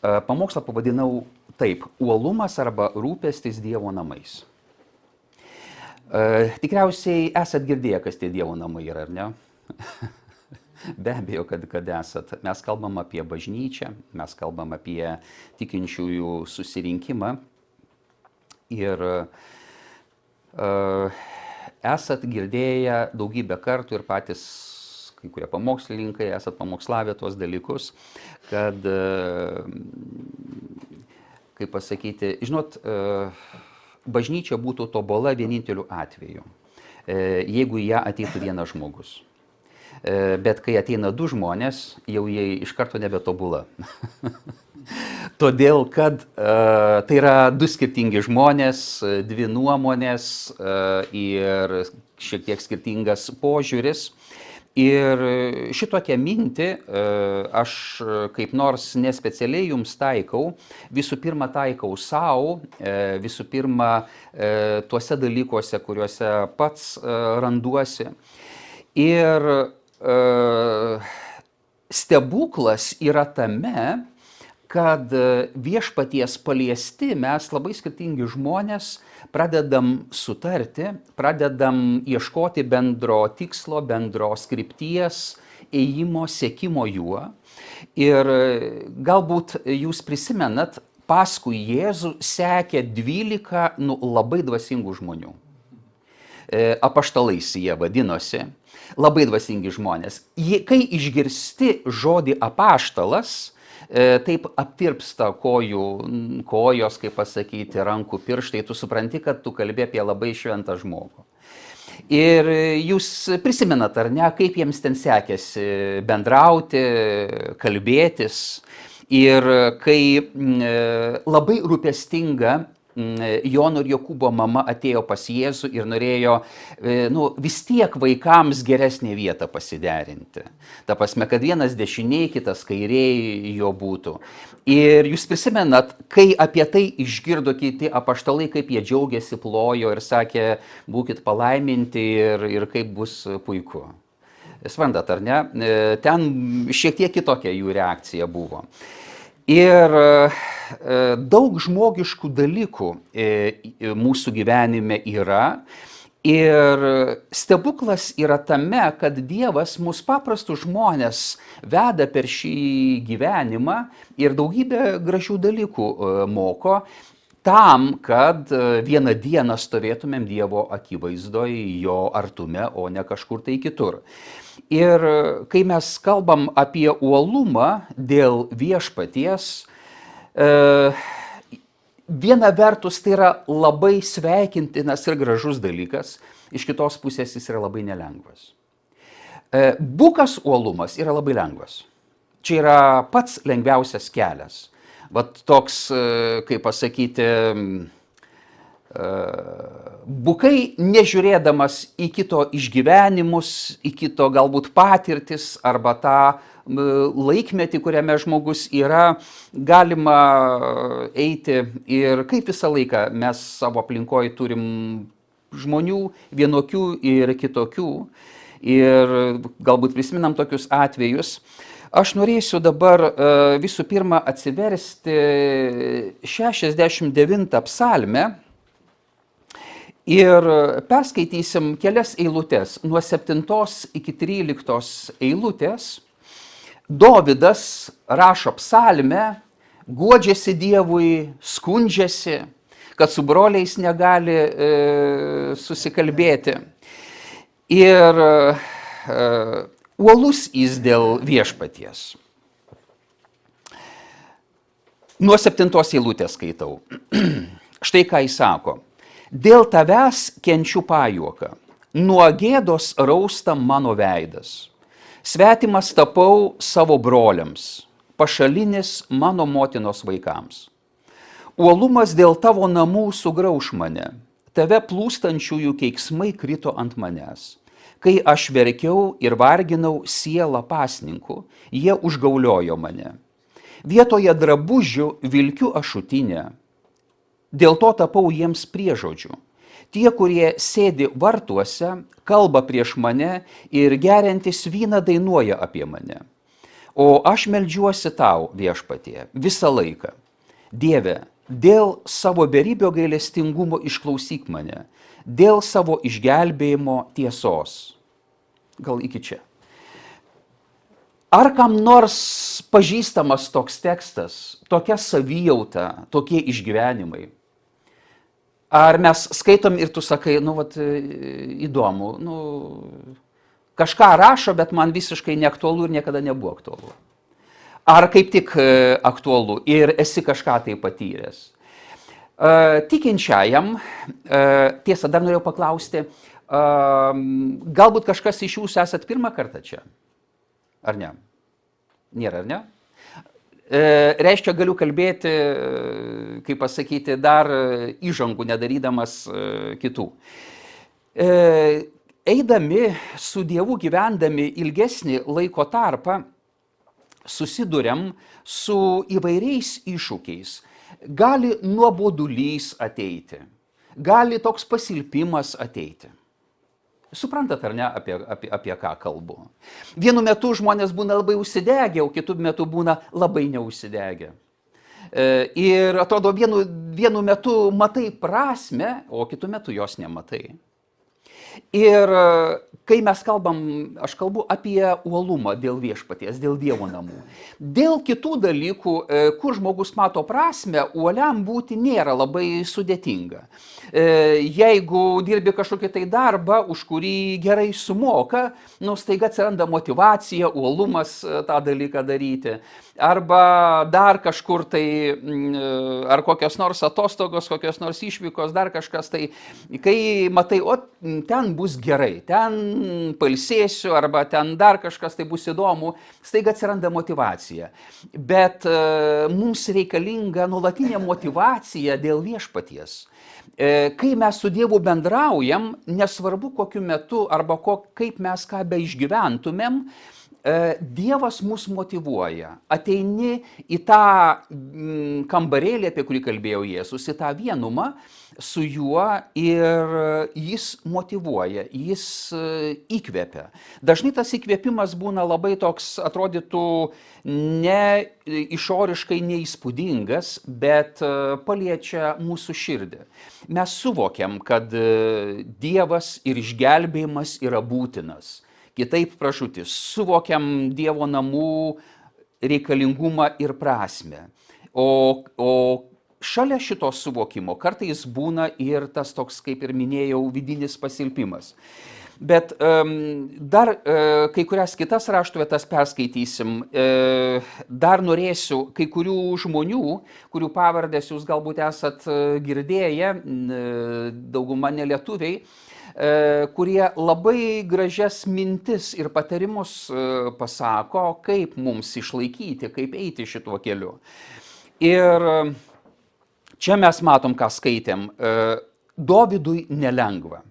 Pamokslą pavadinau taip: uolumas arba rūpestis Dievo namais. Tikriausiai esat girdėję, kas tie Dievo namai yra, ar ne? Be abejo, kad esat. Mes kalbam apie bažnyčią, mes kalbam apie tikinčiųjų susirinkimą. Ir esat girdėję daugybę kartų ir patys kai kurie pamokslininkai esat pamokslavę tuos dalykus, kad, kaip pasakyti, žinot, bažnyčia būtų tobula vieninteliu atveju, jeigu į ją ateitų vienas žmogus. Bet kai ateina du žmonės, jau jie iš karto nebetobula. Todėl, kad tai yra du skirtingi žmonės, dvi nuomonės ir šiek tiek skirtingas požiūris. Ir šitokią mintį aš kaip nors nespecialiai jums taikau, visų pirma taikau savo, visų pirma tuose dalykuose, kuriuose pats randuosi. Ir stebuklas yra tame, kad viešpaties paliesti mes labai skirtingi žmonės pradedam sutarti, pradedam ieškoti bendro tikslo, bendros krypties, ėjimo, sekimo juo. Ir galbūt jūs prisimenat, paskui Jėzų sekė 12 labai dvasingų žmonių. Apaštalais jie vadinosi, labai dvasingi žmonės. Kai išgirsti žodį apaštalas, taip aptirpsta kojos, kaip pasakyti, rankų pirštai, tu supranti, kad tu kalbi apie labai šventą žmogų. Ir jūs prisimenat, ar ne, kaip jiems ten sekėsi bendrauti, kalbėtis. Ir kai labai rūpestinga Jono ir Jokūbo mama atėjo pas Jėzų ir norėjo vis tiek vaikams geresnę vietą pasiderinti. Ta prasme, kad vienas dešiniai, kitas kairiai jo būtų. Ir jūs prisimenat, kai apie tai išgirdo kiti apaštalai, kaip jie džiaugiasi, plojo ir sakė, būkit palaiminti ir kaip bus puiku. Suprantat, ar ne? Ten šiek tiek kitokia jų reakcija buvo. Ir daug žmogiškų dalykų mūsų gyvenime yra. Ir stebuklas yra tame, kad Dievas mus paprastus žmonės veda per šį gyvenimą ir daugybę gražių dalykų moko tam, kad vieną dieną stovėtumėm Dievo akivaizdoje, jo artume, o ne kažkur tai kitur. Ir kai mes kalbam apie uolumą dėl viešpaties, viena vertus tai yra labai sveikintinas ir gražus dalykas, iš kitos pusės jis yra labai nelengvas. Bukas uolumas yra labai lengvas. Čia yra pats lengviausias kelias. Vat toks, kaip pasakyti, bukai nežiūrėdamas į kito išgyvenimus, į kito galbūt patirtis arba tą laikmetį, kuriame žmogus yra, galima eiti ir kaip visą laiką mes savo aplinkoje turim žmonių vienokių ir kitokių ir galbūt prisiminam tokius atvejus. Aš norėsiu dabar visų pirma atsiversti 69 psalmę ir perskaitysim kelias eilutes nuo 7 iki 13 eilutės. Dovydas rašo psalmę, guodžiasi Dievui, skundžiasi, kad su broliais negali susikalbėti. Ir uolus jis dėl viešpaties. Nuo 7 eilutės skaitau. Štai ką jis sako. Dėl tavęs kenčiu pajuoką, nuo gėdos rausta mano veidas. Svetimas tapau savo broliams, pašalinis mano motinos vaikams. Uolumas dėl tavo namų sugrauš mane, tave plūstančiųjų keiksmai krito ant manęs. Kai aš verkiau ir varginau sielą pasninkų, jie užgauliojo mane. Vietoje drabužių vilkiu ašutinę. Dėl to tapau jiems priežodžiu. Tie, kurie sėdi vartuose, kalba prieš mane ir geriantis vyną dainuoja apie mane. O aš meldžiuosi tau, viešpatie, visą laiką. Dieve, dėl savo beribio gailestingumo išklausyk mane, dėl savo išgelbėjimo tiesos. Gal iki čia. Ar kam nors pažįstamas toks tekstas, tokia savijauta, tokie išgyvenimai? Ar mes skaitom ir tu sakai, įdomu, kažką rašo, bet man visiškai neaktualu ir niekada nebuvo aktualu. Ar kaip tik aktualu ir esi kažką tai patyręs. Tikinčiajam, tiesa, dar norėjau paklausti, galbūt kažkas iš jūsų esat pirmą kartą čia? Ar ne? Nėra, ar ne? Reiškia, galiu kalbėti, kaip pasakyti, dar įžangų nedarydamas kitų. Eidami su Dievu, gyvendami ilgesnį laiko tarpą, susiduriam su įvairiais iššūkiais. Gali nuobodulys ateiti, gali toks pasilpimas ateiti. Suprantat, ar ne, apie ką kalbu? Vienu metu žmonės būna labai užsidegę, o kitu metu būna labai neužsidegę. Ir atrodo, vienu metu matai prasmę, o kitu metu jos nematai. Ir kai mes kalbam, aš kalbu apie uolumą dėl viešpaties, dėl Dievo namų. Dėl kitų dalykų, kur žmogus mato prasmę, uoliam būti nėra labai sudėtinga. Jeigu dirbi kažkokį tai darbą, už kurį gerai sumoka, staiga atsiranda motyvacija, uolumas tą dalyką daryti. Arba dar kažkur tai, ar kokios nors atostogos, kokios nors išvykos, dar kažkas tai, kai matai, ten bus gerai, ten pailsėsiu, arba ten dar kažkas tai bus įdomu, staiga atsiranda motyvacija. Bet mums reikalinga nuolatinė motyvacija dėl viešpaties. Kai mes su Dievu bendraujam, nesvarbu kokiu metu arba kaip mes ką beišgyventumėm, Dievas mus motyvuoja. Ateini į tą kambarėlį, apie kurį kalbėjo Jėzus, į tą vienumą su juo ir jis motyvuoja, jis įkvepia. Dažnai tas įkvėpimas būna labai toks, atrodytų, ne išoriškai neįspūdingas, bet paliečia mūsų širdį. Mes suvokiam, kad Dievas ir išgelbėjimas yra būtinas. Kitaip pražūtis, suvokiam Dievo namų reikalingumą ir prasmę. O šalia šito suvokimo kartais būna ir tas toks, kaip ir minėjau, vidinis pasilpimas. Bet dar kai kurias kitas rašto vietas perskaitysim. Dar norėsiu kai kurių žmonių, kurių pavardės jūs galbūt esat girdėję, dauguma nelietuviai, kurie labai gražias mintis ir patarimus pasako, kaip mums išlaikyti, kaip eiti šituo keliu. Ir čia mes matom, ką skaitėm. Dovydui nelengva.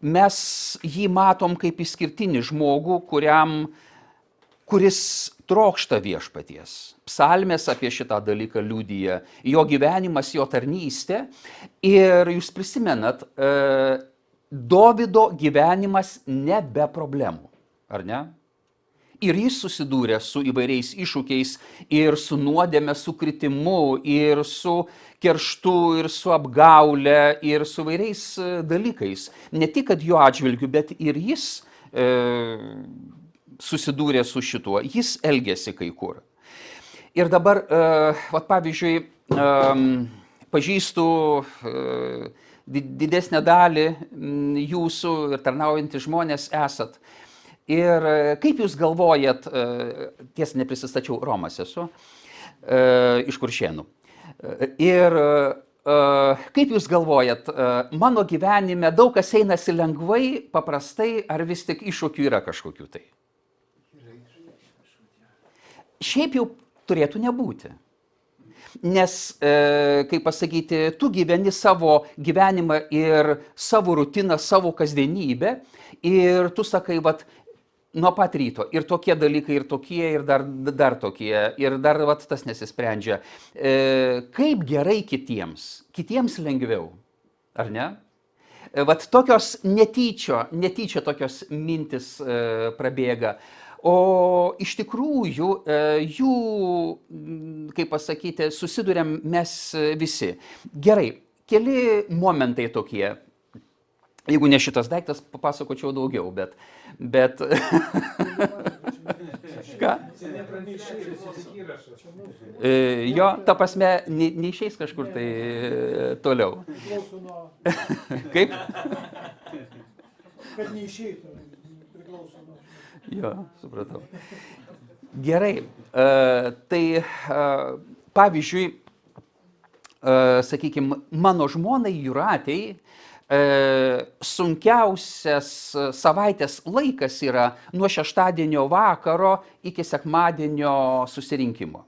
Mes jį matom kaip išskirtinį žmogų, kuris trokšta viešpaties. Psalmės apie šitą dalyką liudija, jo gyvenimas, jo tarnystė. Ir jūs prisimenat, Dovydo gyvenimas ne be problemų, ar ne? Ir jis susidūrė su įvairiais iššūkiais ir su nuodėme, su kritimu, ir su kerštu, ir su apgaule, ir su įvairiais dalykais. Ne tik, kad jo atžvilgiu, bet ir jis susidūrė su šituo, jis elgėsi kai kur. Ir dabar, pavyzdžiui, pažįstu didesnę dalį jūsų ir tarnaujantys žmonės esat. Ir kaip jūs galvojat, tiesa neprisistačiau, Romas esu, iš Kuršėnų. Ir kaip jūs galvojat, mano gyvenime daug kas einasi lengvai, paprastai, ar vis tik iššūkių yra kažkokių tai? Šiaip jau turėtų nebūti. Nes, kaip pasakyti, tu gyveni savo gyvenimą ir savo rutiną, savo kasdienybę ir tu sakai, nuo pat ryto ir tokie dalykai, ir tokie, ir dar tokie, ir dar tas nesisprendžia. Kaip gerai kitiems lengviau, ar ne? Tokios netyčia tokios mintis prabėga. O iš tikrųjų jų, kaip pasakyti, susiduriam mes visi. Gerai, keli momentai tokie. Jeigu ne šitas daiktas, papasakočiau daugiau, bet ką? Jo, ta prasme, neišeis kažkur tai toliau. Kaip? Kad neišeitų, priklauso nuo. Jo, supratau. Gerai, tai pavyzdžiui, sakykime, mano žmonai Jūratei sunkiausias savaitės laikas yra nuo šeštadienio vakaro iki sekmadienio susirinkimo.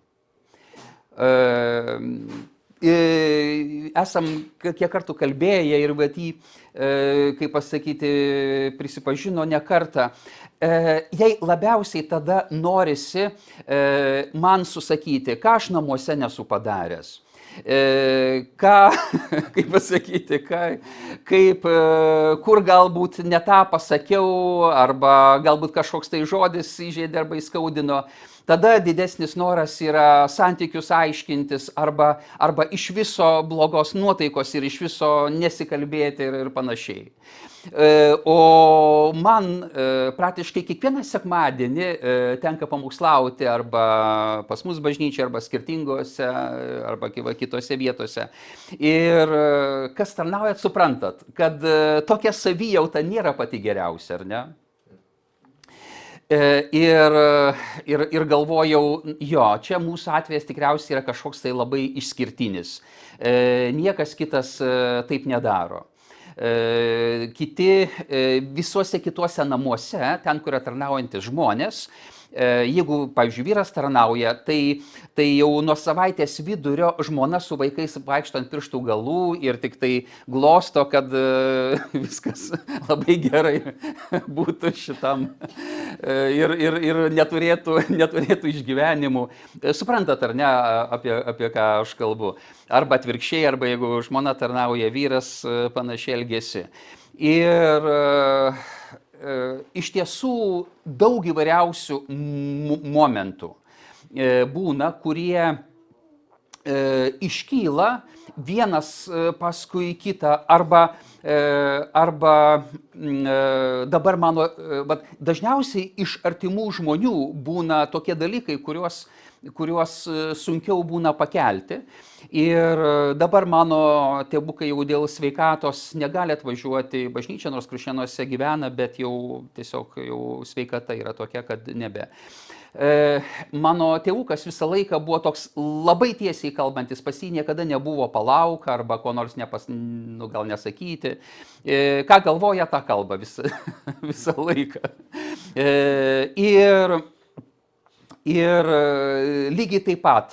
Esam kiek kartų kalbėję ir jį, kaip pasakyti, prisipažino ne kartą. Jei labiausiai tada norisi man susakyti, ką aš namuose nesu padaręs. Ką, kaip pasakyti, kur galbūt ne tą pasakiau, arba galbūt kažkoks tai žodis įžeidė arba įskaudino, tada didesnis noras yra santykius aiškintis arba iš viso blogos nuotaikos ir iš viso nesikalbėti ir panašiai. O man praktiškai kiekvieną sekmadienį tenka pamokslauti arba pas mus bažnyčia, arba skirtingose, arba kitose vietose. Ir kas tarnaujat, suprantat, kad tokia savijauta nėra pati geriausia, ar ne? Ir galvojau, jo, čia mūsų atvejas tikriausiai yra kažkoks tai labai išskirtinis. Niekas kitas taip nedaro. Kiti visuose kituose namuose, ten, kur tarnaujantis žmonės, jeigu, pavyzdžiui, vyras tarnauja, tai jau nuo savaitės vidurio žmona su vaikais vaikšto ant pirštų galų ir tik tai glosto, kad viskas labai gerai būtų šitam ir neturėtų išgyvenimų. Suprantat, ar ne, apie ką aš kalbu? Arba atvirkščiai, arba jeigu žmona tarnauja, vyras panašiai elgiasi. Ir iš tiesų daug įvairiausių momentų būna, kurie iškyla vienas paskui kitą arba dabar mano, dažniausiai iš artimų žmonių būna tokie dalykai, kuriuos sunkiau būna pakelti. Ir dabar mano tėvukai jau dėl sveikatos negali atvažiuoti į bažnyčią, nors Krušėnuose gyvena, bet jau tiesiog jau sveikata yra tokia, kad nebe. Mano tėvukas visą laiką buvo toks labai tiesiai kalbantis, pas jį niekada nebuvo palauk arba ko nors gal nesakyti. Ką galvoja, tą kalba visą laiką. Ir lygiai taip pat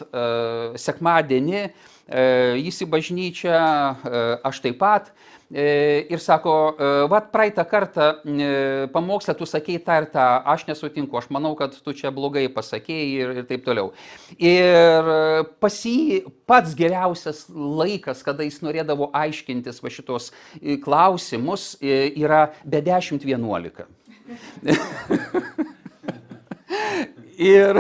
sekmadienį jis į bažnyčią, aš taip pat, ir sako, praeitą kartą pamokslę tu sakei tą ir tą, aš nesutinku, aš manau, kad tu čia blogai pasakei ir taip toliau. Ir pas jį pats geriausias laikas, kada jis norėdavo aiškintis va šitos klausimus, yra be 10:11. Ir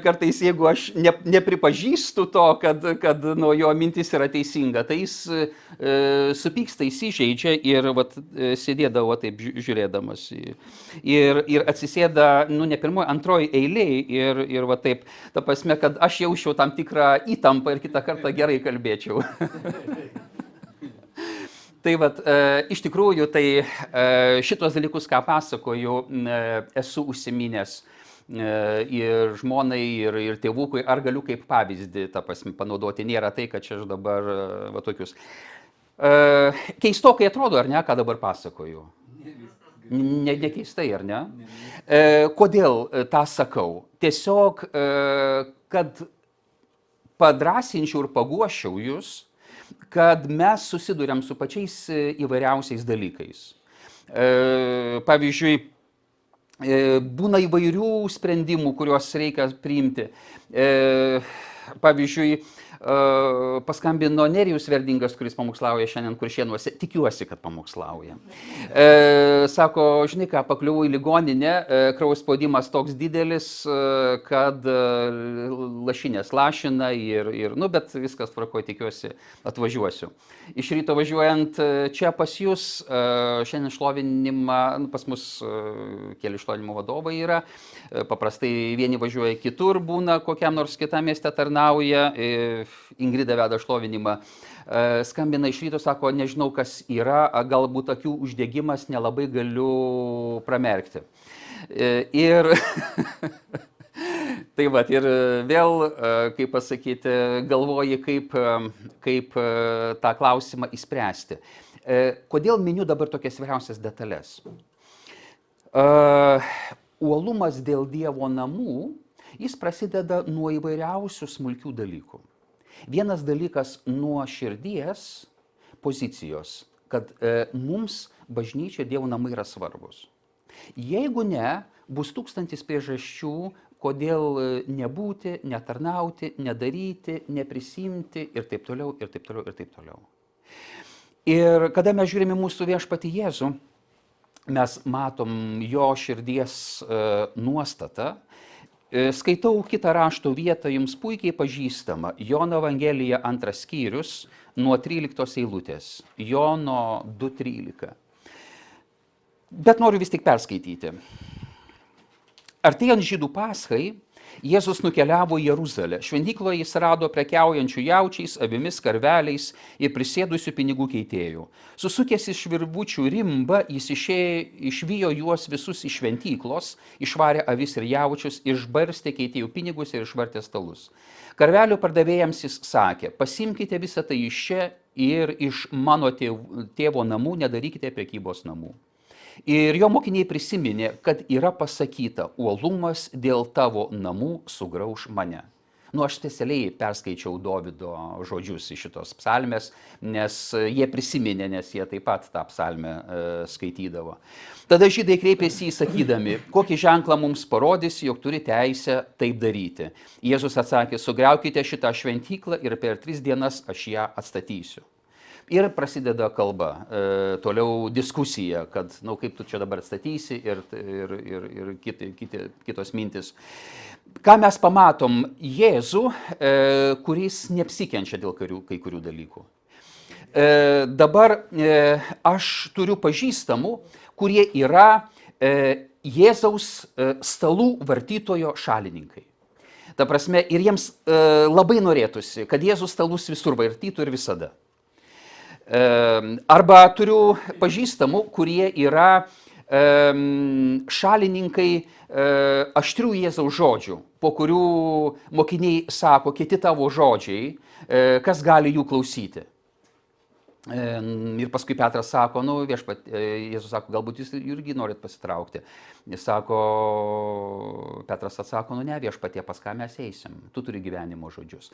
kartais, jeigu aš nepripažįstu to, kad nuo jo mintis yra teisinga, tai jis supyksta, įsižeidžia ir sėdėdavo taip žiūrėdamas. Ir atsisėda, ne pirmoji, antroji eilėje ir taip, ta prasme, kad aš jaučiau tam tikrą įtampą ir kitą kartą gerai kalbėčiau. Tai iš tikrųjų, tai šitos dalykus, ką pasakoju, esu užsiminęs ir žmonai, ir tėvukui, ar galiu kaip pavyzdį tą panaudoti, nėra tai, kad čia aš dabar tokius. Keistokai atrodo, ar ne, ką dabar pasakoju? Nekeistai, ar ne? Kodėl tą sakau? Tiesiog, kad padrasinčiau ir paguoščiau jūs, kad mes susiduriam su pačiais įvairiausiais dalykais. Pavyzdžiui, būna įvairių sprendimų, kuriuos reikia priimti. pavyzdžiui, paskambino Nerijus Verdingas, kuris pamokslauja šiandien Kuršėnuose, tikiuosi, kad pamokslauja. Sako, žinai ką, pakliuvau į ligoninę, kraujo spaudimas toks didelis, kad lašinės lašina bet viskas tvarkoja, tikiuosi, atvažiuosiu. Iš ryto važiuojant čia pas jūs, šiandien šlovinimą, pas mus keli šlovinimo vadovai yra, paprastai vieni važiuoja kitur, būna kokiam nors kitam mieste tarnauja, Ingrida veda šlovinimą, skambina iš ryto, sako, nežinau kas yra, galbūt akių uždegimas, nelabai galiu pramerkti. Ir tai va, ir vėl, kaip pasakyti, galvoji, kaip tą klausimą įspręsti. Kodėl miniu dabar tokias vyriausias detalės? Uolumas dėl Dievo namų, jis prasideda nuo įvairiausių smulkių dalykų. Vienas dalykas nuo širdies pozicijos, kad mums bažnyčia Dievo namai yra svarbus. Jeigu ne, bus tūkstantis priežasčių, kodėl nebūti, netarnauti, nedaryti, neprisimti ir taip toliau, ir taip toliau, ir taip toliau. Ir kada mes žiūrime mūsų viešpatį Jėzų, mes matom jo širdies nuostatą. Skaitau kitą rašto vietą, jums puikiai pažįstama, Jono Evangelija 2 skyrius nuo 13 eilutės, Jono 2:13. Bet noriu vis tik perskaityti. Artėjant žydų paschai, Jėzus nukeliavo į Jeruzalę. Šventykloje jis rado prekiaujančių jaučiais, avimis, karveliais ir prisėdusių pinigų keitėjų. Susukęs iš virvučių rimbą, jis išvijo juos visus iš šventyklos, išvarė avis ir jaučius, išbarstė keitėjų pinigus ir išvartė stalus. Karvelių pardavėjams jis sakė, pasimkite visą tai iš čia ir iš mano tėvo namų nedarykite prekybos namų. Ir jo mokiniai prisiminė, kad yra pasakyta, uolumas dėl tavo namų sugrauš mane. Aš specialiai perskaičiau Dovydo žodžius iš šitos psalmės, nes jie prisiminė, nes jie taip pat tą psalmę skaitydavo. Tada žydai kreipėsi į sakydami, kokį ženklą mums parodys, jog turi teisę taip daryti. Jėzus atsakė, sugriaukite šitą šventyklą ir per 3 dienas aš ją atstatysiu. Ir prasideda kalba, toliau diskusija, kad, kaip tu čia dabar statysi ir kitos mintis. Ką mes pamatom? Jėzų, kuris neapsikenčia dėl kai kurių dalykų. Dabar aš turiu pažįstamų, kurie yra Jėzaus stalų vartytojo šalininkai. Ta prasme, ir jiems labai norėtųsi, kad Jėzus stalus visur vartytų ir visada. Arba turiu pažįstamų, kurie yra šalininkai aštrių Jėzaus žodžių, po kurių mokiniai sako, kiti tavo žodžiai, kas gali jų klausyti. Ir paskui Petras sako, viešpat, Jėzus sako, galbūt jūs irgi norit pasitraukti. Jis sako, Petras atsako, ne viešpatie, pas ką mes eisim, tu turi gyvenimo žodžius.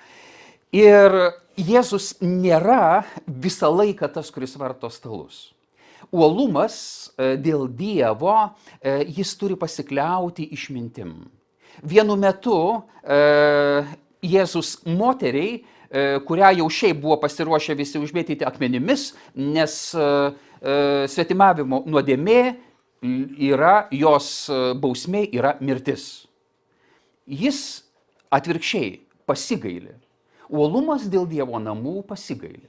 Ir Jėzus nėra visą laiką tas, kuris varto stalus. Uolumas dėl Dievo, jis turi pasikliauti išmintim. Vienu metu Jėzus moteriai, kurią jau šiaip buvo pasiruošę visi užmėtyti akmenimis, nes svetimavimo nuodėmė yra, jos bausmė yra mirtis. Jis atvirkščiai pasigaili. Uolumas dėl Dievo namų pasigaili.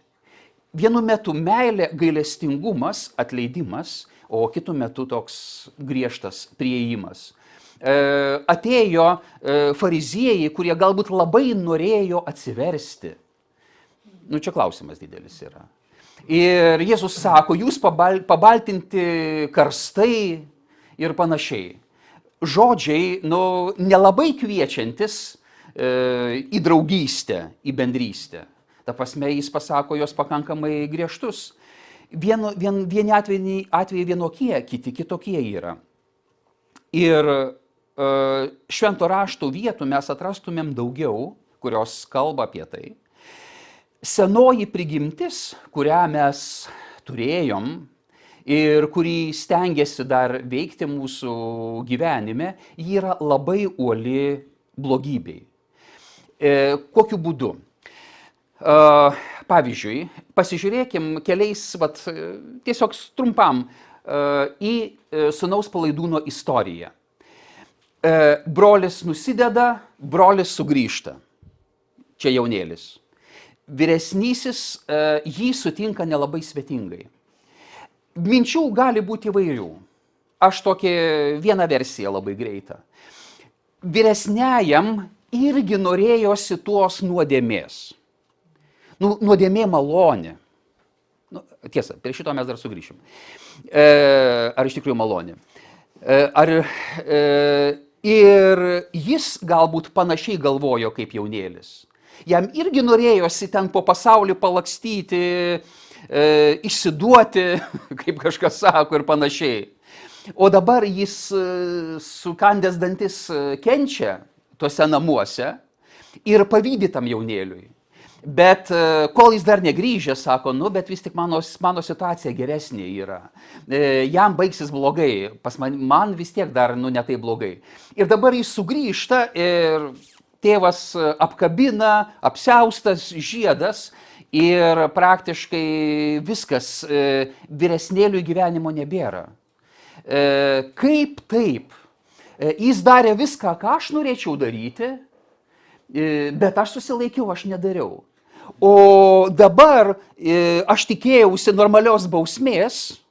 Vienu metu meilė, gailestingumas, atleidimas, o kitu metu toks griežtas priėjimas. Atėjo fariziejai, kurie galbūt labai norėjo atsiversti. Čia klausimas didelis yra. Ir Jėzus sako, jūs pabaltinti karstai ir panašiai. Žodžiai, nelabai kviečiantis į draugystę, į bendrystę. Ta prasme, jis pasako jos pakankamai griežtus. Vieni atvejai vienokie, kiti kitokie yra. Ir švento rašto vietų mes atrastumėm daugiau, kurios kalba apie tai. Senoji prigimtis, kurią mes turėjom ir kurį stengiasi dar veikti mūsų gyvenime, ji yra labai uoli blogybei. Kokiu būdu? Pavyzdžiui, pasižiūrėkim keliais, tiesiog trumpam į sūnaus palaidūno istoriją. Brolis nusideda, brolis sugrįžta. Čia jaunėlis. Vyresnysis jį sutinka nelabai svetingai. Minčių gali būti įvairių. Aš tokią vieną versiją labai greitą. Vyresniajam irgi norėjosi tuos nuodėmės. Nuodėmė malonė. Tiesa, prie šito mes dar sugrįšim. Ar iš tikrųjų malonė? Ir jis galbūt panašiai galvojo kaip jaunėlis. Jam irgi norėjosi ten po pasaulį palakstyti, išsiduoti, kaip kažkas sako ir panašiai. O dabar jis sukandęs dantis kenčia tuose namuose ir pavydi tam jaunėliui. Bet kol jis dar negrįžęs, sako, bet vis tik mano situacija geresnė yra. Jam baigsis blogai, man vis tiek dar ne taip blogai. Ir dabar jis sugrįžta ir tėvas apkabina, apsiaustas žiedas ir praktiškai viskas, vyresnėliui gyvenimo nebėra. Kaip taip? Jis darė viską, ką aš norėčiau daryti, bet aš susilaikiau, aš nedariau. O dabar aš tikėjausi normalios bausmės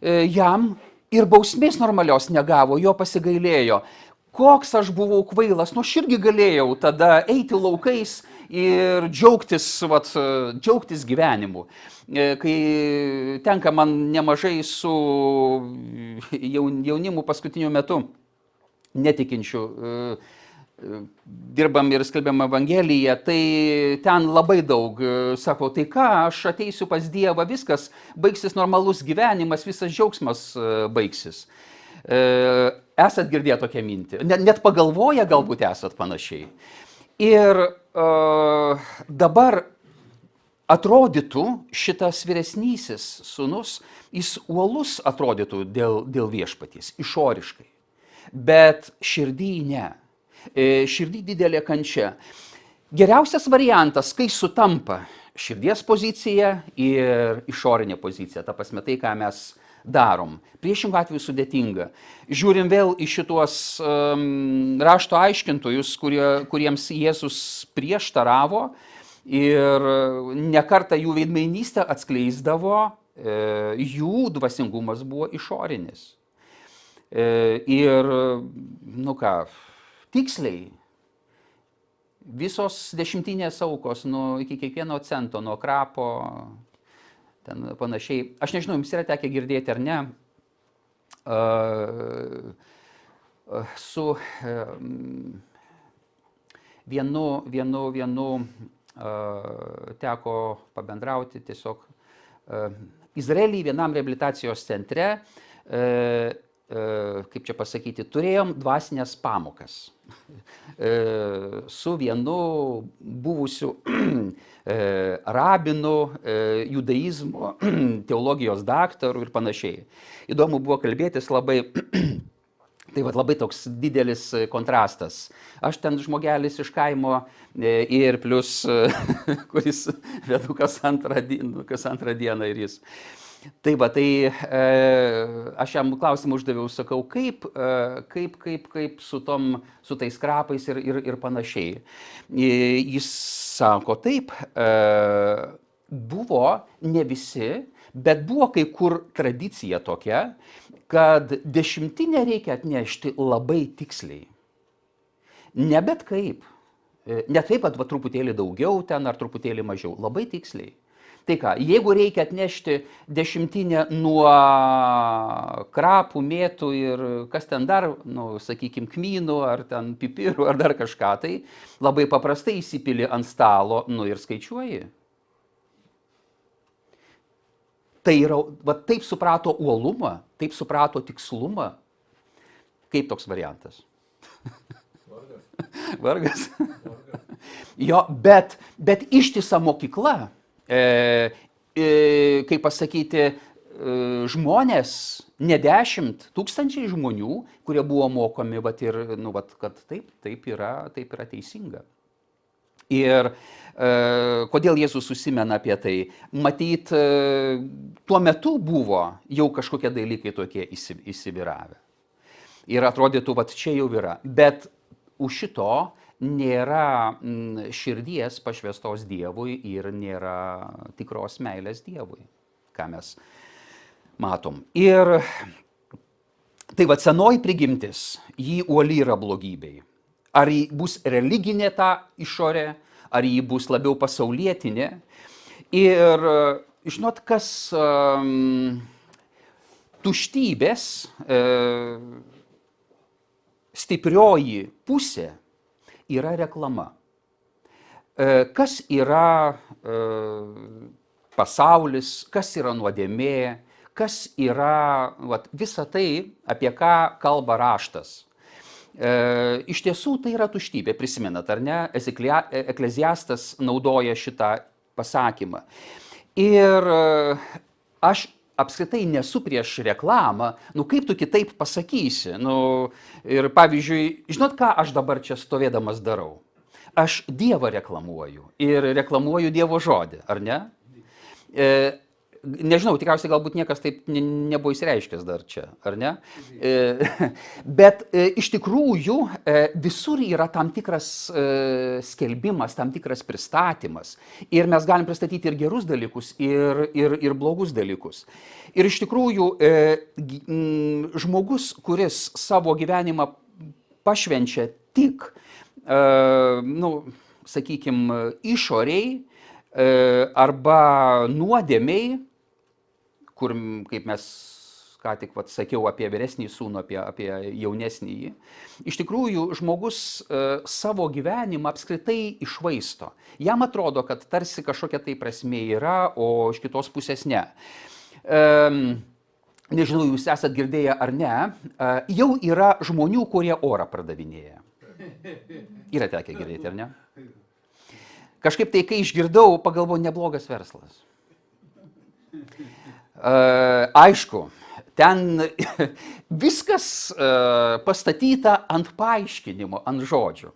jam ir bausmės normalios negavo, jo pasigailėjo. Koks aš buvau kvailas, aš irgi galėjau tada eiti laukais ir džiaugtis gyvenimu. Kai tenka man nemažai su jaunimu paskutiniu metu netikinčių, dirbam ir skelbiam Evangeliją, tai ten labai daug sako, tai ką, aš ateisiu pas Dievą, viskas, baigsis normalus gyvenimas, visas džiaugsmas baigsis. Esat girdėję tokią mintį, net pagalvoję galbūt esat panašiai. Ir dabar atrodytų šitas vyresnysis sūnus, jis uolus atrodytų dėl viešpaties, išoriškai, bet širdį ne. Širdį didelė kančia. Geriausias variantas, kai sutampa širdies pozicija ir išorinė pozicija, ta prasme tai, ką mes darom. Priešingų atveju sudėtinga. Žiūrim vėl į šituos rašto aiškintojus, kuriems Jėzus prieštaravo ir nekartą jų veidmainystę atskleisdavo, jų dvasingumas buvo išorinis. Ir, tiksliai, visos dešimtinės aukos iki kiekvieno cento, nuo krapo, ten panašiai. Aš nežinau, jums yra tekę girdėti ar ne, su vienu teko pabendrauti tiesiog Izraelyje vienam reabilitacijos centre, kaip čia pasakyti, turėjom dvasinės pamokas su vienu buvusiu rabinu, judaizmo, teologijos daktaru ir panašiai. Įdomu buvo kalbėtis labai, tai labai toks didelis kontrastas. Aš ten žmogelis iš kaimo ir plus, kuris vedu kas antrą dieną ir jis. Tai aš jam klausimą uždaviau, sakau, kaip su tais krapais ir panašiai. Jis sako, taip, buvo ne visi, bet buvo kai kur tradicija tokia, kad dešimtinę reikia atnešti labai tiksliai. Ne bet kaip. Ne taip, kad truputėlį daugiau ten ar truputėlį mažiau. Labai tiksliai. Tai ką, jeigu reikia atnešti dešimtinę nuo krapų, mėtų ir kas ten dar, sakykime, kmynų ar ten pipirų ar dar kažką, tai labai paprastai įsipili ant stalo, ir skaičiuoji. Tai yra, taip suprato uolumą, taip suprato tikslumą. Kaip toks variantas? Vargas. Jo, bet ištisa mokykla. Kaip pasakyti, žmonės, ne 10 000 žmonių, kurie buvo mokomi, kad taip yra teisinga. Ir kodėl Jėzus užsimena apie tai? Matyt, tuo metu buvo jau kažkokie dalykai tokie įsivyravę. Ir atrodytų, va čia jau yra. Bet už šito nėra širdies pašvestos Dievui ir nėra tikros meilės Dievui, ką mes matom. Ir tai va senoji prigimtis, jį uoli yra blogybei. Ar jį bus religinė ta išorė, ar jį bus labiau pasaulietinė. Ir žinot, kas tuštybės stiprioji pusė yra reklama. Kas yra pasaulis, kas yra nuodėmė, kas yra visa tai, apie ką kalba raštas. Iš tiesų tai yra tuštybė, prisimenat, ar ne? Ekleziastas naudoja šitą pasakymą. Ir aš apskritai nesu prieš reklamą, kaip tu kitaip pasakysi. Ir pavyzdžiui, žinot, ką aš dabar čia stovėdamas darau? Aš Dievą reklamuoju ir reklamuoju Dievo žodį, ar ne? Nežinau, tikriausiai galbūt niekas taip nebuvo įsireiškęs dar čia, ar ne? Bet iš tikrųjų visur yra tam tikras skelbimas, tam tikras pristatymas. Ir mes galim pristatyti ir gerus dalykus, ir blogus dalykus. Ir iš tikrųjų žmogus, kuris savo gyvenimą pašvenčia tik, sakykime, išoriai arba nuodėmiai, kur, kaip mes ką tik sakiau apie vyresnį sūnų, apie jaunesnįjį, iš tikrųjų žmogus savo gyvenimą apskritai išvaisto. Jam atrodo, kad tarsi kažkokia tai prasmė yra, o iš kitos pusės ne. Nežinau, jūs esat girdėję ar ne, jau yra žmonių, kurie orą pardavinėja. Yra tekę girdėti, ar ne? Kažkaip tai, kai išgirdau, pagalvojau, neblogas verslas. Aišku, ten viskas pastatyta ant paaiškinimo, ant žodžių.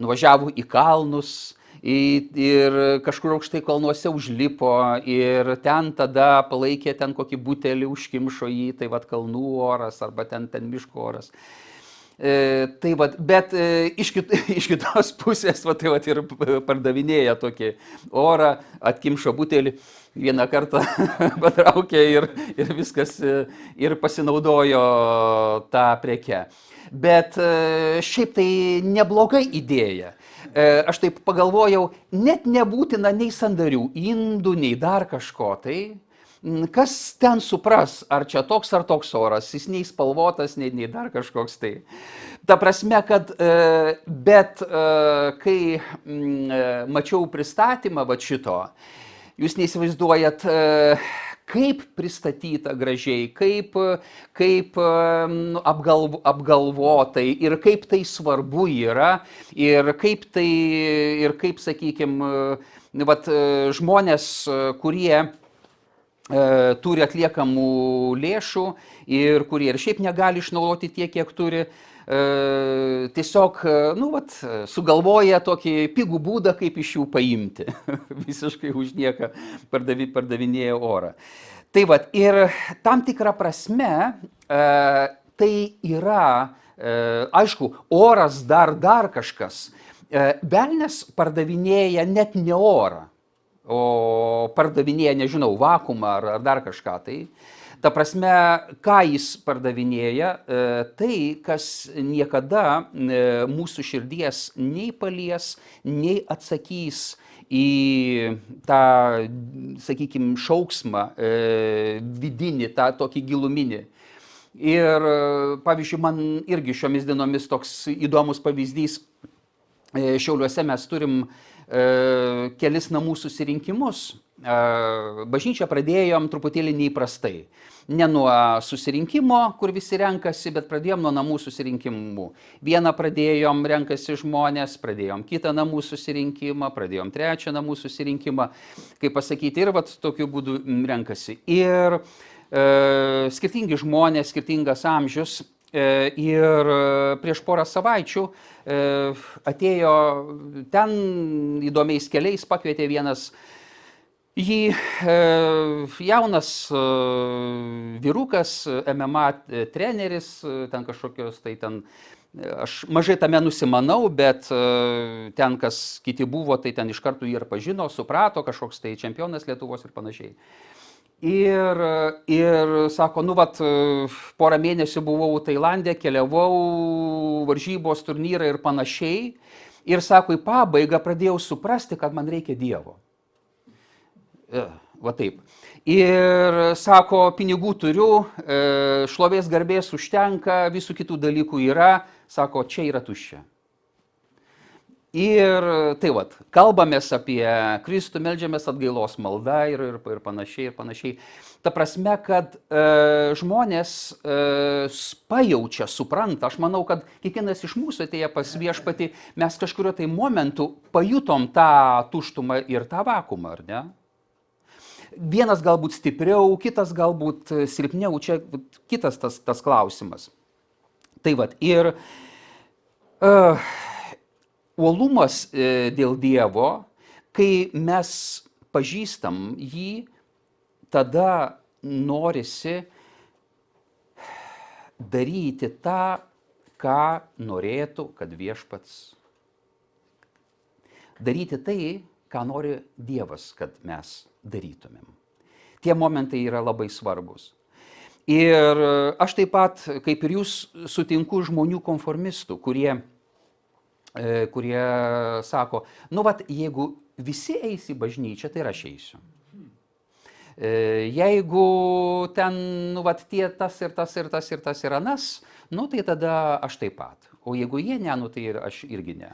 Nuvažiavo į kalnus ir kažkur aukštai kalnuose užlipo ir ten tada palaikė ten kokį butelį, užkimšo jį, tai kalnų oras arba ten miško oras. Tai bet iš kitos pusės ir pardavinėja tokį orą, atkimšo butelį, vieną kartą patraukė ir viskas, ir pasinaudojo tą prekę. Bet šiaip tai nebloga idėja. Aš taip pagalvojau, net nebūtina nei sandarių, indų, nei dar kažko tai. Kas ten supras, ar čia toks ar toks oras, jis nei spalvotas, nei dar kažkoks tai. Ta prasme, kad, bet kai mačiau pristatymą šito, jūs neįsivaizduojat, kaip pristatyta gražiai, kaip apgalvotai ir kaip tai svarbu yra ir kaip, sakykime, žmonės, kurie turi atliekamų lėšų ir kurie ir šiaip negali išnaudoti tiek, kiek turi, tiesiog, sugalvoja tokį pigų būdą, kaip iš jų paimti. Visiškai už nieką pardavinėja orą. Tai ir tam tikrą prasme tai yra, aišku, oras dar kažkas. Velnias pardavinėja net ne orą, o pardavinėja, nežinau, vakuumą ar dar kažką tai. Ta prasme, ką jis pardavinėja, tai, kas niekada mūsų širdies nei palies, nei atsakys į tą, sakykime, šauksmą vidinį, tą tokį giluminį. Ir, pavyzdžiui, man irgi šiomis dienomis toks įdomus pavyzdys. Šiauliuose mes turim kelis namų susirinkimus. Bažnyčią pradėjom truputėlį neįprastai. Ne nuo susirinkimo, kur visi renkasi, bet pradėjom nuo namų susirinkimų. Vieną pradėjom, renkasi žmonės, pradėjom kitą namų susirinkimą, pradėjom trečią namų susirinkimą, kaip pasakyti, ir tokiu būdu renkasi. Ir skirtingi žmonės, skirtingas amžius. Ir prieš porą savaičių atėjo ten įdomiais keliais, pakvietė vienas jį jaunas vyrukas, MMA treneris, ten kažkokios, tai ten, aš mažai tame nusimanau, bet ten, kas kiti buvo, tai ten iš karto jį ir pažino, suprato, kažkoks tai čempionas Lietuvos ir panašiai. Ir sako, nu vat, porą mėnesių buvau Tailande, keliavau, varžybos, turnyrai ir panašiai. Ir sako, į pabaigą pradėjau suprasti, kad man reikia Dievo. Va taip. Ir sako, pinigų turiu, šlovės garbės užtenka, visų kitų dalykų yra, sako, čia yra tuščia. Ir tai vat, kalbamės apie Kristų, meldžiamės atgailos malda ir panašiai, ir panašiai. Ta prasme, kad žmonės pajaučia, supranta, aš manau, kad kiekvienas iš mūsų atėję pas viešpatį, mes kažkurio tai momentu pajutom tą tuštumą ir tą vakumą, ar ne? Vienas galbūt stipriau, kitas galbūt silpniau, čia kitas tas klausimas. Tai vat, ir uolumas dėl Dievo, kai mes pažįstam jį, tada norisi daryti tą, ką norėtų, kad viešpats. Daryti tai, ką nori Dievas, kad mes darytumėm. Tie momentai yra labai svarbus. Ir aš taip pat, kaip ir jūs, sutinku žmonių konformistų, kurie sako, nu vat, jeigu visi eis į bažnyčią, tai ir aš eisiu. Jeigu ten, nu vat, tie tas ir tas ir tas ir tas ir anas, nu tai tada aš taip pat. O jeigu jie ne, nu tai ir aš irgi ne.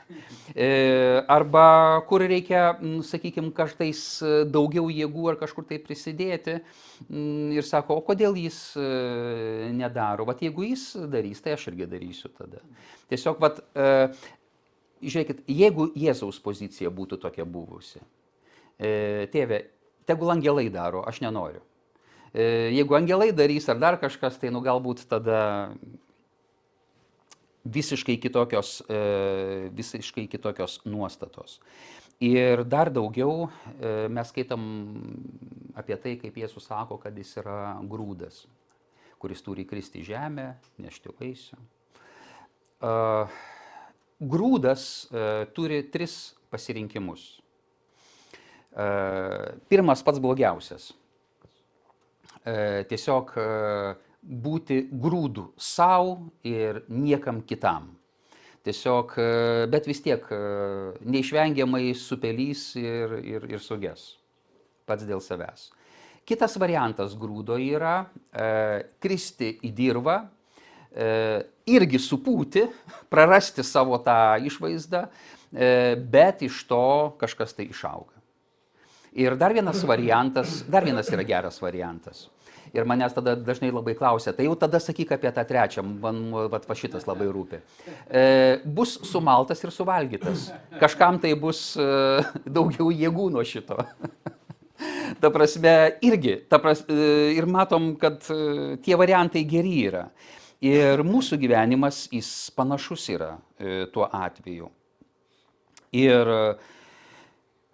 Arba kur reikia, sakykime, kažtais daugiau jėgų ar kažkur tai prisidėti ir sako, o kodėl jis nedaro? Vat jeigu jis darys, tai aš irgi darysiu tada. Tiesiog, vat, žiūrėkit, jeigu Jėzaus pozicija būtų tokia buvusi, tėve, tegul angelai daro, aš nenoriu. Jeigu angelai darys ar dar kažkas, tai nu galbūt tada visiškai kitokios nuostatos. Ir dar daugiau mes skaitam apie tai, kaip Jėzus sako, kad jis yra grūdas, kuris turi kristi į žemę, nešti vaisių. Grūdas turi 3 pasirinkimus. Pirmas pats blogiausias. Tiesiog būti grūdų savo ir niekam kitam. Tiesiog, bet vis tiek neišvengiamai supelys ir suges. Pats dėl savęs. Kitas variantas grūdo yra kristi į dirvą, irgi supūti, prarasti savo tą išvaizdą, bet iš to kažkas tai išauga. Ir dar vienas yra geras variantas. Ir manęs tada dažnai labai klausia, tai jau tada sakyk apie tą trečią, man va šitas labai rūpi. Bus sumaltas ir suvalgytas. Kažkam tai bus daugiau jėgų nuo šito. Ta prasme, irgi, ir matom, kad tie variantai geri yra. Ir mūsų gyvenimas, jis panašus yra tuo atveju. Ir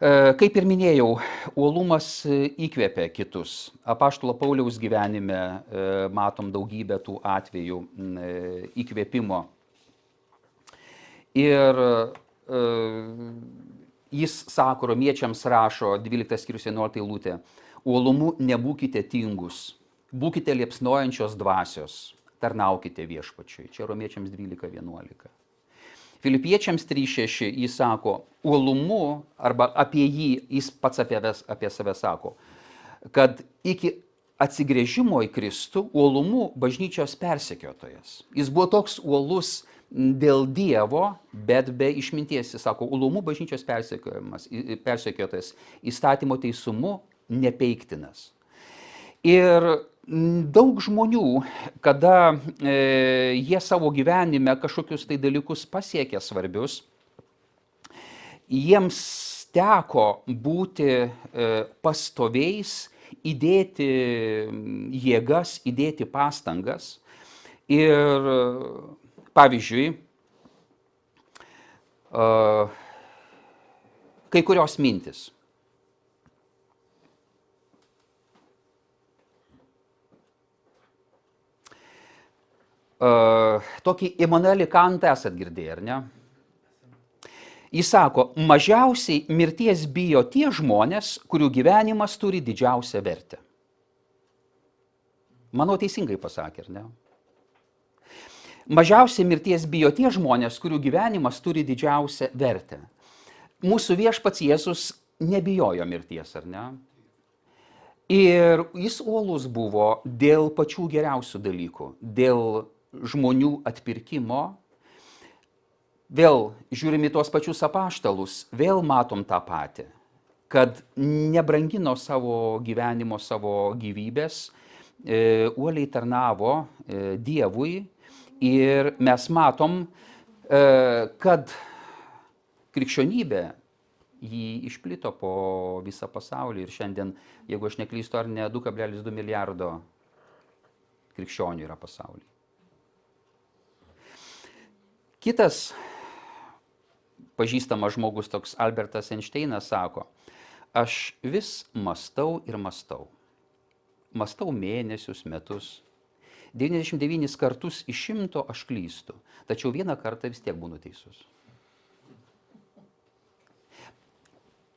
kaip ir minėjau, uolumas įkvepia kitus. Apaštalo Pauliaus gyvenime matom daugybę tų atvejų įkvėpimo. Ir jis sako, romiečiams rašo 12 skyrius 11 eilutė, uolumu nebūkite tingus, būkite liepsnojančios dvasios, tarnaukite viešpačiui. Čia romiečiams 12:11. Filipiečiams 3:6 jis sako, uolumu, arba apie jį, jis pats apie save sako, kad iki atsigręžimo į Kristų uolumu bažnyčios persekiotojas. Jis buvo toks uolus dėl Dievo, bet be išminties. Jis sako, uolumu bažnyčios persekiotojas, įstatymo teisumu nepeiktinas. Ir daug žmonių, kada jie savo gyvenime kažkokius tai dalykus pasiekia svarbius, jiems teko būti pastoviais, įdėti jėgas, įdėti pastangas Ir pavyzdžiui, kai kurios mintis. Tokį Immanuelį Kantą esat girdėję, ar ne? Jis sako, mažiausiai mirties bijo tie žmonės, kurių gyvenimas turi didžiausią vertę. Manau, teisingai pasakė, ar ne? Mažiausiai mirties bijo tie žmonės, kurių gyvenimas turi didžiausią vertę. Mūsų viešpats Jėzus nebijojo mirties, ar ne? Ir jis uolus buvo dėl pačių geriausių dalykų, dėl žmonių atpirkimo. Vėl žiūrime į tuos pačius apaštalus, vėl matom tą patį, kad nebrangino savo gyvenimo, savo gyvybės, uoliai tarnavo Dievui ir mes matom, kad krikščionybė jį išplito po visą pasaulį ir šiandien, jeigu aš neklystu, ar ne 2,2 milijardo krikščionių yra pasaulyje. Kitas pažįstamas žmogus, toks Albertas Einšteinas, sako, aš vis mąstau ir mąstau. Mąstau mėnesius, metus. 99 kartus iš 100 aš klystu, tačiau vieną kartą vis tiek būnu teisus.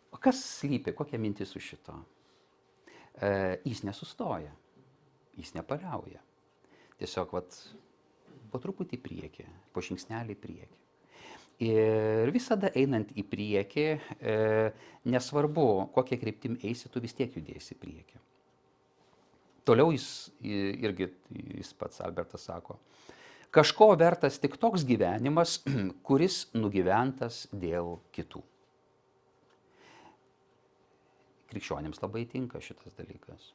O kas slypi, kokia mintis už šito? Jis nesustoja, jis nepaliauja. Tiesiog po truputį į priekį, po žingsnelį į priekį. Ir visada einant į priekį, nesvarbu, kokią kryptim eisi, tu vis tiek judėsi į priekį. Toliau jis pats Albertas sako, kažko vertas tik toks gyvenimas, kuris nugyventas dėl kitų. Krikščionims labai tinka šitas dalykas.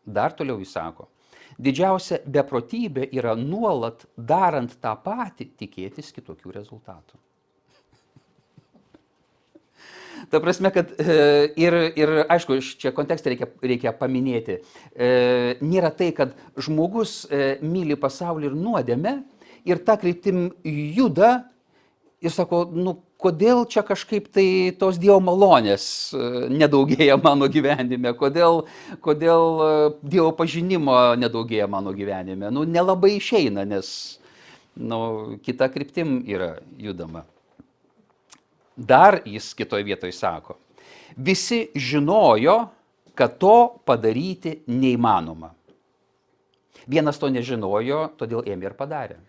Dar toliau jis sako, didžiausia beprotybė yra nuolat darant tą patį tikėtis kitokių rezultatų. Ta prasme, kad ir aišku, čia kontekstą reikia paminėti. Nėra tai, kad žmogus myli pasaulį ir nuodėmę ir tą kryptim juda ir sako, kodėl čia kažkaip tai tos Dievo malonės nedaugėja mano gyvenime, kodėl Dievo pažinimo nedaugėja mano gyvenime. Nelabai išeina, nes kita kryptim yra judama. Dar jis kitoje vietoje sako, visi žinojo, kad to padaryti neįmanoma. Vienas to nežinojo, todėl ėmė ir padarė.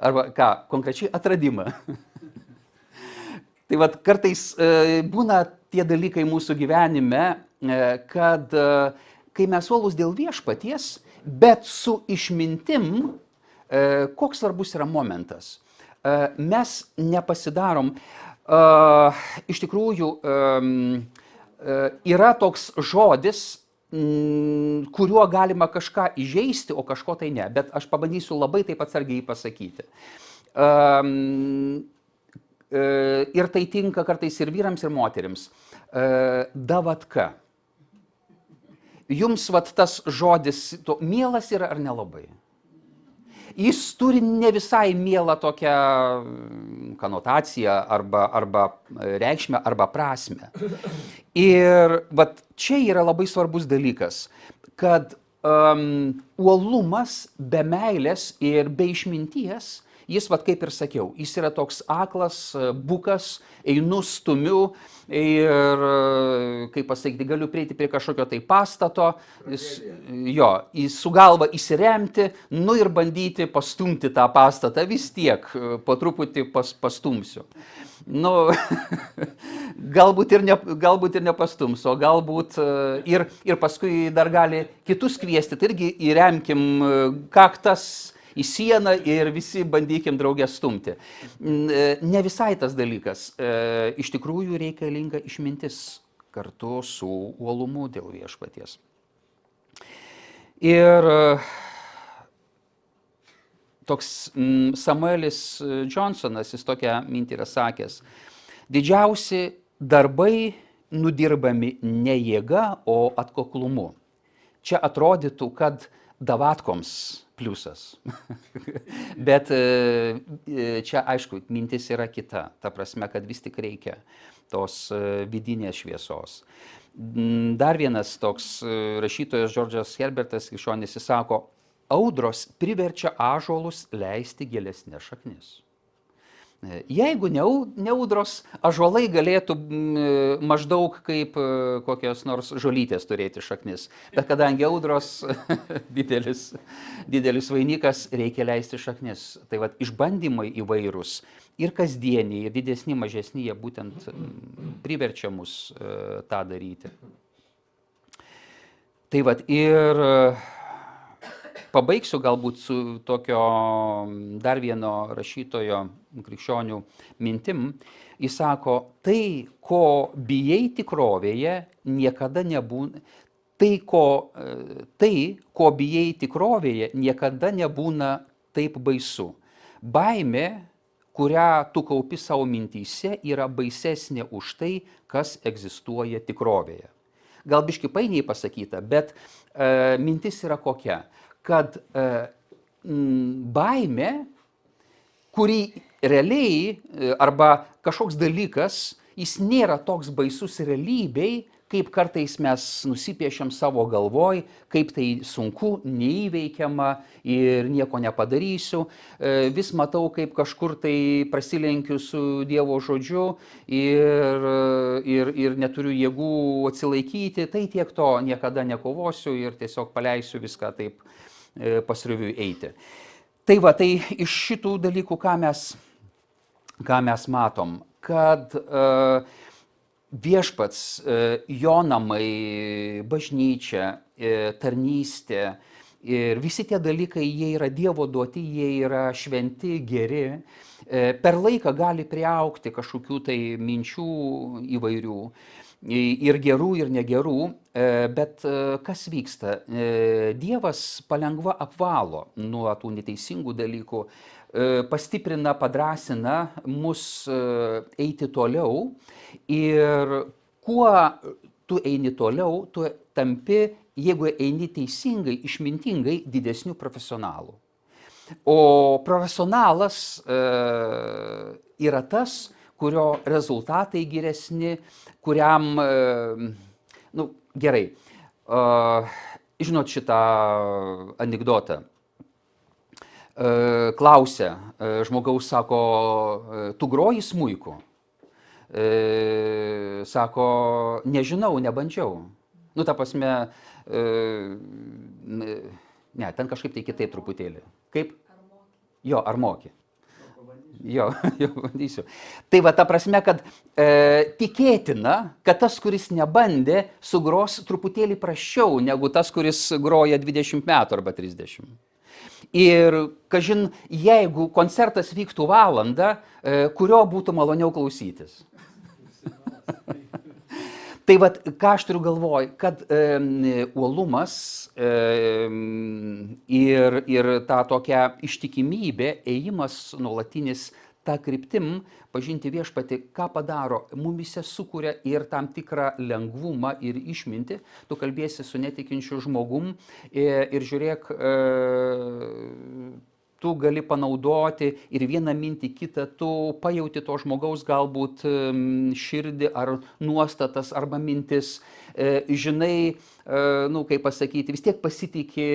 Arba ką, konkrečiai atradimą. Tai kartais būna tie dalykai mūsų gyvenime, kad kai mes uolūs dėl viešpaties, bet su išmintim, koks svarbus yra momentas. Mes nepasidarom. Iš tikrųjų, yra toks žodis, kuriuo galima kažką įžeisti, o kažko tai ne. Bet aš pabandysiu labai taip atsargiai pasakyti. Ir tai tinka kartais ir vyrams, ir moterims. Davatka. Jums tas žodis mielas yra ar nelabai? Jis turi ne visai mielą tokią konotaciją arba reikšmę arba prasmę. Ir čia yra labai svarbus dalykas, kad uolumas be meilės ir be išminties, jis, kaip ir sakiau, jis yra toks aklas, bukas, einu, stumiu ir, kaip pasakyti, galiu prieiti prie kažkokio tai pastato, su galva įsiremti, ir bandyti pastumti tą pastatą, vis tiek po truputį pastumsiu. Galbūt ir nepastumsiu, o galbūt ir paskui dar gali kitus kviesti, tai irgi įremkim kaktas į sieną ir visi bandykim draugę stumti. Ne visai tas dalykas. Iš tikrųjų reikalinga išmintis kartu su uolumu dėl viešpaties. Ir toks Samuelis Johnsonas, jis tokią mintį yra sakęs, didžiausi darbai nudirbami ne jėga, o atkaklumu. Čia atrodytų, kad davatkoms pliusas. Bet čia, aišku, mintis yra kita. Ta prasme, kad vis tik reikia tos vidinės šviesos. Dar vienas toks rašytojas Džordžas Herbertas Krikščionis sako, audros priverčia ąžuolus leisti gilesnės šaknis. Jeigu ne audros, ąžuolai galėtų maždaug kaip kokios nors žolytės turėti šaknis. Bet kadangi audros didelis vainikas, reikia leisti šaknis. Tai vat išbandymai įvairūs ir kasdieniai, ir didesni, mažesni, jie būtent priverčia mus tą daryti. Tai vat ir pabaigsiu galbūt su tokio dar vieno rašytojo krikščionių mintim. Jis sako, tai, ko bijai tikrovėje, niekada nebūna, ko bijai tikrovėje, niekada nebūna taip baisu. Baimė, kurią tu kaupi savo mintyse, yra baisesnė už tai, kas egzistuoja tikrovėje. Gal biški painiai pasakyta, bet mintis yra kokia, kad baimė, kuri realiai arba kažkoks dalykas, jis nėra toks baisus realybei, kaip kartais mes nusipiešiam savo galvoj, kaip tai sunku, neįveikiama ir nieko nepadarysiu. Vis matau, kaip kažkur tai prasilenkiu su Dievo žodžiu ir neturiu jėgų atsilaikyti, tai tiek to niekada nekovosiu ir tiesiog paleisiu viską taip pasroviui eiti. Tai va, tai iš šitų dalykų, ką mes matom, kad viešpats, jo namai, bažnyčia, tarnystė ir visi tie dalykai, jie yra Dievo duoti, jie yra šventi, geri. Per laiką gali priaugti kažkokių tai minčių įvairių. Ir gerų, ir negerų, bet kas vyksta? Dievas palengva apvalo nuo tų neteisingų dalykų, pastiprina, padrąsina mus eiti toliau ir kuo tu eini toliau, tu tampi, jeigu eini teisingai, išmintingai, didesnių profesionalų. O profesionalas yra tas, kurio rezultatai geresni, kuriam, gerai, žinot šitą anekdotą. Klausia, žmogaus sako, tu groji smuiku? Sako, nežinau, nebandžiau. Ta prasme, ne, ten kažkaip tai kitaip truputėlį. Kaip? Jo, ar moki? Jo, bandysiu. Tai va ta prasme, kad tikėtina, kad tas, kuris nebandė, sugros truputėlį prasčiau negu tas, kuris groja 20 metų arba 30. Ir, kažin, jeigu koncertas vyktų valandą, kurio būtų maloniau klausytis. Tai vat, ką aš turiu galvoj, kad uolumas ir ta tokia ištikimybė, ėjimas nuolatinis tą kryptim, pažinti viešpatį, ką padaro, mumise sukuria ir tam tikrą lengvumą ir išmintį. Tu kalbėsi su netikinčiu žmogum ir žiūrėk, tu gali panaudoti ir vieną mintį kitą, tu pajauti to žmogaus galbūt širdį ar nuostatas arba mintis, žinai, kaip pasakyti, vis tiek pasitiki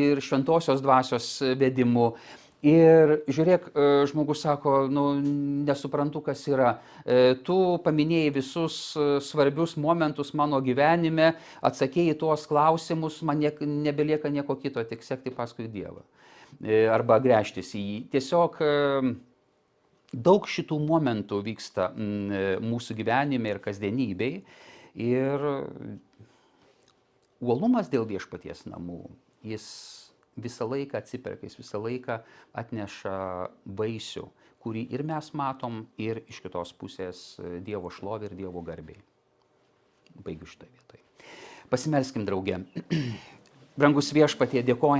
ir šventosios dvasios vedimu. Ir žiūrėk, žmogus sako, nesuprantu, kas yra. Tu paminėjai visus svarbius momentus mano gyvenime, atsakėjai tuos klausimus, man nebelieka nieko kito, tik sekti paskui Dievą. Arba gręžtis į jį. Tiesiog daug šitų momentų vyksta mūsų gyvenime ir kasdienybėj. Ir uolumas dėl viešpaties namų, jis visą laiką atsiperka, jis visą laiką atneša vaisių, kurį ir mes matom, ir iš kitos pusės Dievo šlovė ir Dievo garbei. Baigiu šitą vietą. Pasimelskim drauge. Brangus viešpatie, dėkojame.